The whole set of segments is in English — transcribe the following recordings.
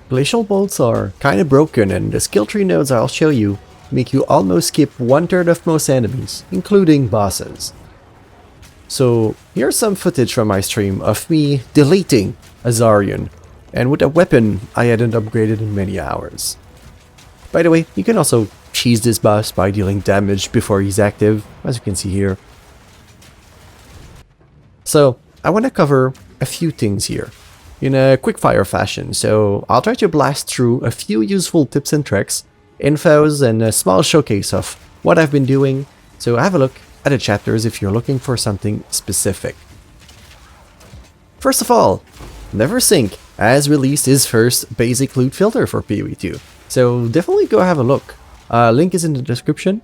Glacial bolts are kinda broken, and the skill tree nodes I'll show you make you almost skip 1/3 of most enemies, including bosses. So here's some footage from my stream of me deleting Azarian, and with a weapon I hadn't upgraded in many hours. By the way, you can also cheese this boss by dealing damage before he's active, as you can see here. So I want to cover a few things here in a quickfire fashion, so I'll try to blast through a few useful tips and tricks, infos, and a small showcase of what I've been doing, so have a look at the chapters if you're looking for something specific. First of all, Neversink has released his first basic loot filter for POE2, so definitely go have a look. Link is in the description.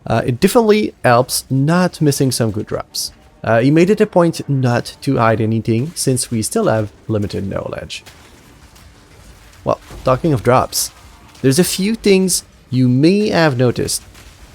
It definitely helps not missing some good drops. He made it a point not to hide anything since we still have limited knowledge. Well, talking of drops, there's a few things you may have noticed.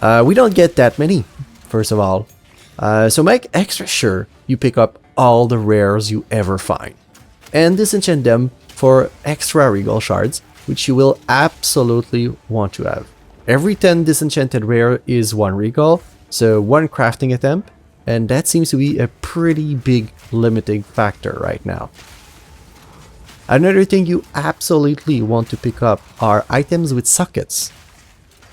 We don't get that many, first of all, so make extra sure you pick up all the rares you ever find, and disenchant them for extra regal shards, which you will absolutely want to have. Every 10 disenchanted rare is 1 regal, so 1 crafting attempt, and that seems to be a pretty big limiting factor right now. Another thing you absolutely want to pick up are items with sockets,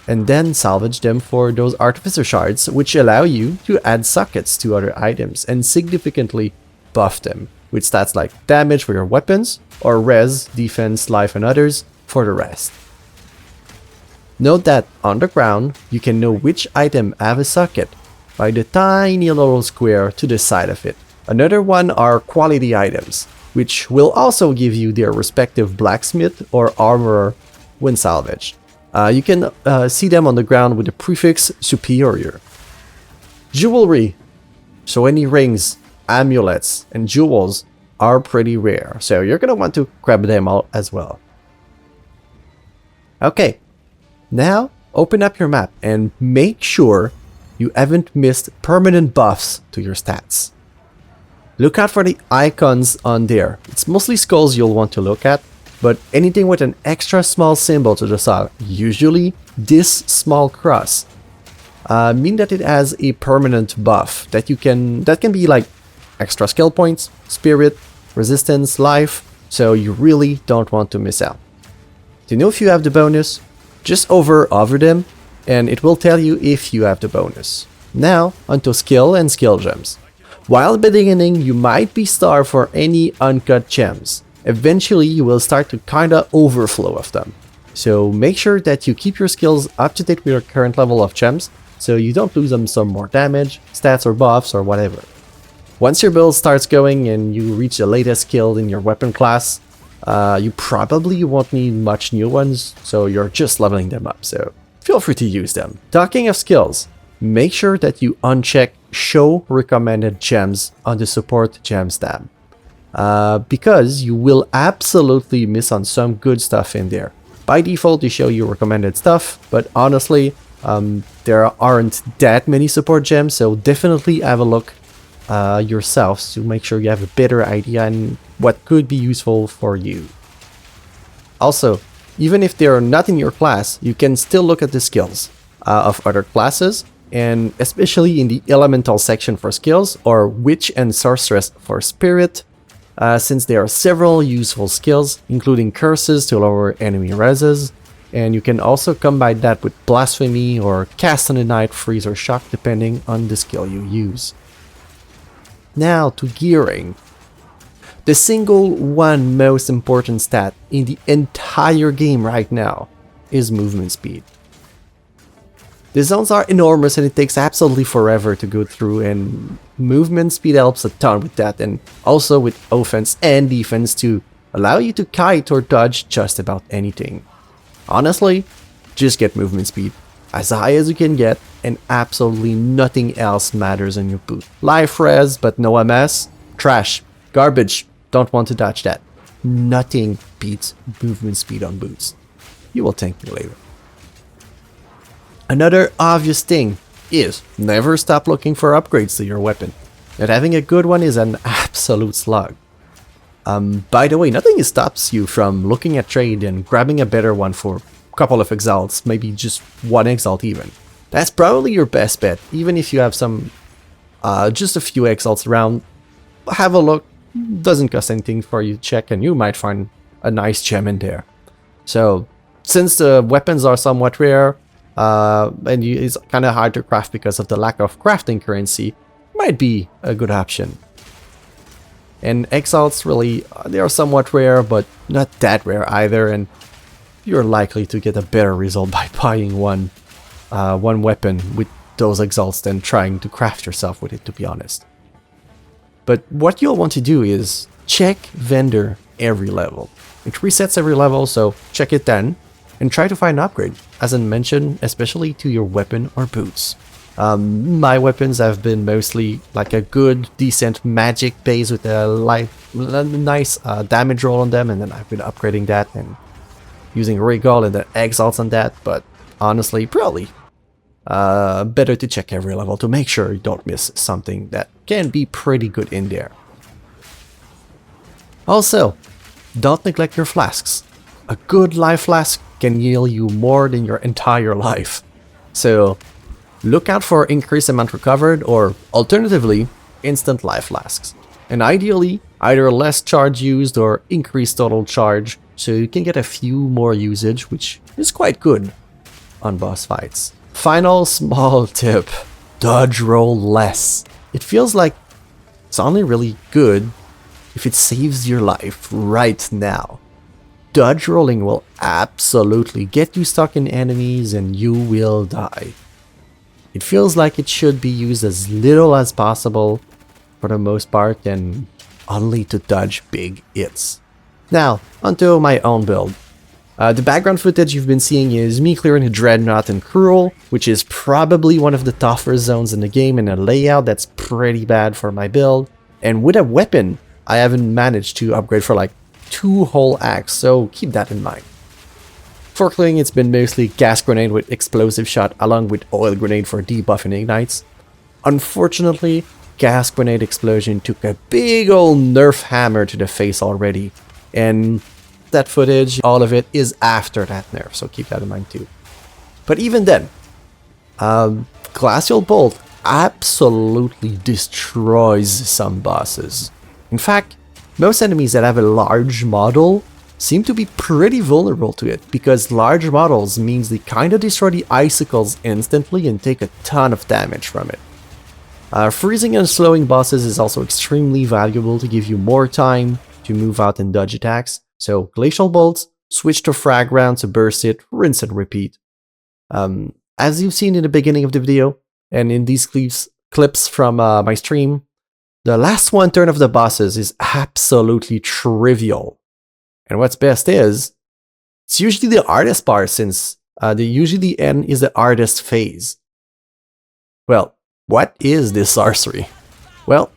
and then salvage them for those artificer shards, which allow you to add sockets to other items and significantly buff them with stats like damage for your weapons or res, defense, life, and others for the rest. Note that on the ground you can know which item have a socket by the tiny little square to the side of it. Another one are quality items, which will also give you their respective blacksmith or armorer when salvaged. You can see them on the ground with the prefix superior. Jewelry, so any rings, amulets, and jewels are pretty rare, so you're gonna want to grab them all as well. Okay, now open up your map and make sure you haven't missed permanent buffs to your stats. Look out for the icons on there. It's mostly skulls you'll want to look at, but anything with an extra small symbol to the side, usually this small cross, mean that it has a permanent buff that can be like extra skill points, spirit, resistance, life, so you really don't want to miss out. To know if you have the bonus, just hover over them and it will tell you if you have the bonus. Now onto skill and skill gems. While beginning you might be starved for any uncut gems. Eventually you will start to kinda overflow of them. So make sure that you keep your skills up to date with your current level of gems so you don't lose them some more damage, stats or buffs or whatever. Once your build starts going and you reach the latest skill in your weapon class, you probably won't need much new ones, so you're just leveling them up, so feel free to use them. Talking of skills, make sure that you uncheck show recommended gems on the support gems tab, because you will absolutely miss on some good stuff in there. By default they show you recommended stuff, but honestly there aren't that many support gems, so definitely have a look yourselves to make sure you have a better idea on what could be useful for you. Also, even if they are not in your class, you can still look at the skills of other classes, and especially in the elemental section for skills, or witch and sorceress for spirit, since there are several useful skills, including curses to lower enemy reses, and you can also combine that with blasphemy or cast on the night, freeze or shock depending on the skill you use. Now to gearing. The single one most important stat in the entire game right now is movement speed. The zones are enormous and it takes absolutely forever to go through, and movement speed helps a ton with that, and also with offense and defense to allow you to kite or dodge just about anything. Honestly, just get movement speed as high as you can get, and absolutely nothing else matters in your boot. Life res but no MS, trash, garbage, don't want to dodge that. Nothing beats movement speed on boots. You will thank me later. Another obvious thing is never stop looking for upgrades to your weapon. Not having a good one is an absolute slug. By the way, nothing stops you from looking at trade and grabbing a better one for a couple of exalts, maybe just 1 exalt even. That's probably your best bet, even if you have some, just a few exalts around. Have a look, doesn't cost anything for you to check, and you might find a nice gem in there. So, since the weapons are somewhat rare, and it's kind of hard to craft because of the lack of crafting currency, might be a good option. And exalts, really, they are somewhat rare, but not that rare either, and you're likely to get a better result by buying one weapon with those exalts than trying to craft yourself with it, to be honest. But what you'll want to do is check vendor every level. It resets every level, so check it then, and try to find an upgrade, as I mentioned, especially to your weapon or boots. My weapons have been mostly like a good, decent magic base with a nice damage roll on them, and then I've been upgrading that and using regal and the exalts on that, but honestly, probably better to check every level to make sure you don't miss something that can be pretty good in there. Also, don't neglect your flasks. A good life flask can heal you more than your entire life. So, look out for increased amount recovered, or alternatively, instant life flasks. And ideally, either less charge used or increased total charge, so you can get a few more usage, which is quite good on boss fights. Final small tip, dodge roll less. It feels like it's only really good if it saves your life right now. Dodge rolling will absolutely get you stuck in enemies and you will die. It feels like it should be used as little as possible for the most part, and only to dodge big hits. Now, onto my own build. The background footage you've been seeing is me clearing a Dreadnought and Cruel, which is probably one of the tougher zones in the game, and a layout that's pretty bad for my build. And with a weapon, I haven't managed to upgrade for like 2 whole acts, so keep that in mind. For clearing, it's been mostly gas grenade with explosive shot along with oil grenade for debuff and ignites. Unfortunately, gas grenade explosion took a big old nerf hammer to the face already, and that footage, all of it, is after that nerf, so keep that in mind too. But even then, Glacial Bolt absolutely destroys some bosses. In fact, most enemies that have a large model seem to be pretty vulnerable to it, because large models means they kinda destroy the icicles instantly and take a ton of damage from it. Freezing and slowing bosses is also extremely valuable to give you more time to move out and dodge attacks, so Glacial Bolts, switch to Frag Round to burst it, rinse and repeat. As you've seen in the beginning of the video, and in these clips from my stream, the last one turn of the bosses is absolutely trivial. And what's best is, it's usually the hardest part, since usually the end is the hardest phase. Well, what is this sorcery? Well,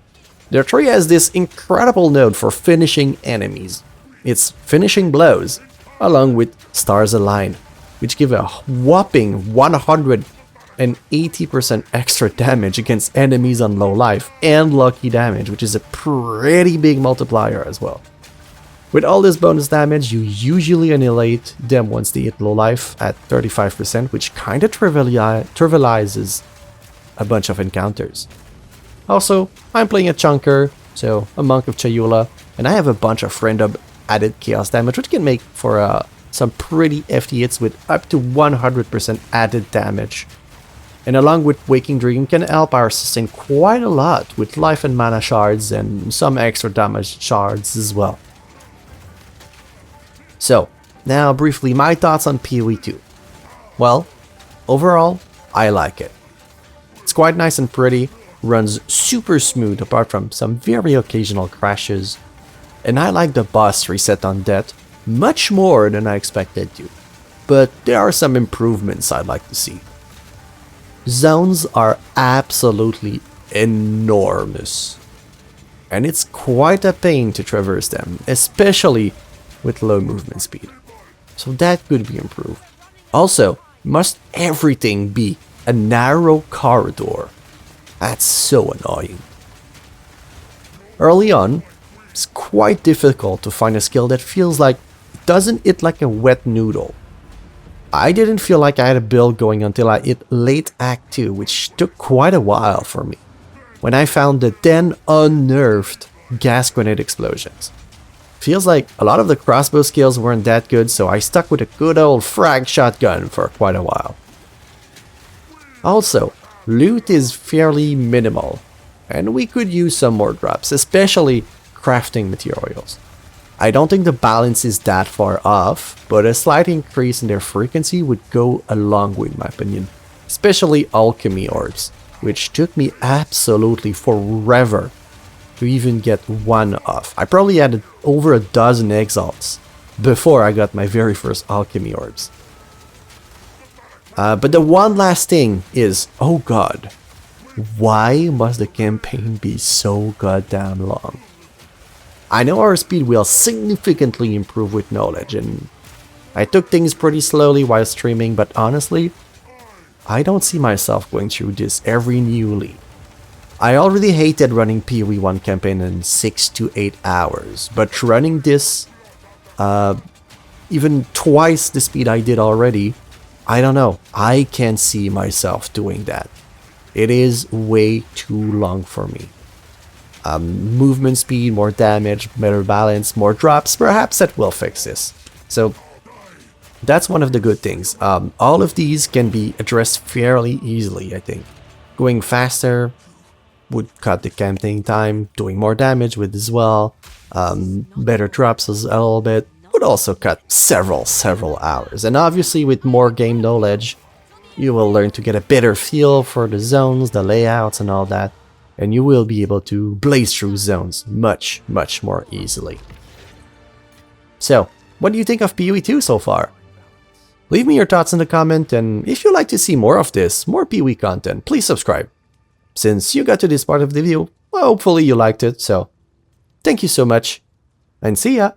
the tree has this incredible node for finishing enemies. It's Finishing Blows, along with Stars Align, which give a whopping 180% extra damage against enemies on low life, and lucky damage, which is a pretty big multiplier as well. With all this bonus damage, you usually annihilate them once they hit low life at 35%, which kinda trivializes a bunch of encounters. Also, I'm playing a Chunker, so a Monk of Chayula, and I have a bunch of random added chaos damage, which can make for some pretty hefty hits with up to 100% added damage. And along with Waking Dream, can help our sustain quite a lot with life and mana shards and some extra damage shards as well. So, now briefly my thoughts on POE2. Well, overall, I like it. It's quite nice and pretty, runs super smooth apart from some very occasional crashes, and I like the boss reset on death much more than I expected to, but there are some improvements I'd like to see. Zones are absolutely enormous, and it's quite a pain to traverse them, especially with low movement speed, so that could be improved. Also, must everything be a narrow corridor? That's so annoying. Early on, It's quite difficult to find a skill that feels like it doesn't hit like a wet noodle. I didn't feel like I had a build going until I hit late Act 2, which took quite a while for me, when I found the then unnerved gas grenade explosions. Feels like a lot of the crossbow skills weren't that good, so I stuck with a good old frag shotgun for quite a while. Also, loot is fairly minimal, and we could use some more drops, especially crafting materials. I don't think the balance is that far off, but a slight increase in their frequency would go a long way in my opinion, especially alchemy orbs, which took me absolutely forever to even get one off. I probably had over a dozen exalts before I got my very first alchemy orbs. But the one last thing is, oh god, why must the campaign be so goddamn long? I know our speed will significantly improve with knowledge, and I took things pretty slowly while streaming, but honestly, I don't see myself going through this every new league. I already hated running POE1 campaign in 6 to 8 hours, but running this even twice the speed I did already, I don't know, I can't see myself doing that. It is way too long for me. Movement speed, more damage, better balance, more drops, perhaps that will fix this. So that's one of the good things. All of these can be addressed fairly easily, I think. Going faster would cut the campaign time, doing more damage would as well. Better drops a little bit would also cut several hours. And obviously with more game knowledge, you will learn to get a better feel for the zones, the layouts and all that. And you will be able to blaze through zones much more easily. So, what do you think of POE2 so far? Leave me your thoughts in the comment, and if you'd like to see more of this, more POE content, please subscribe. Since you got to this part of the video, well, hopefully you liked it, so thank you so much, and see ya!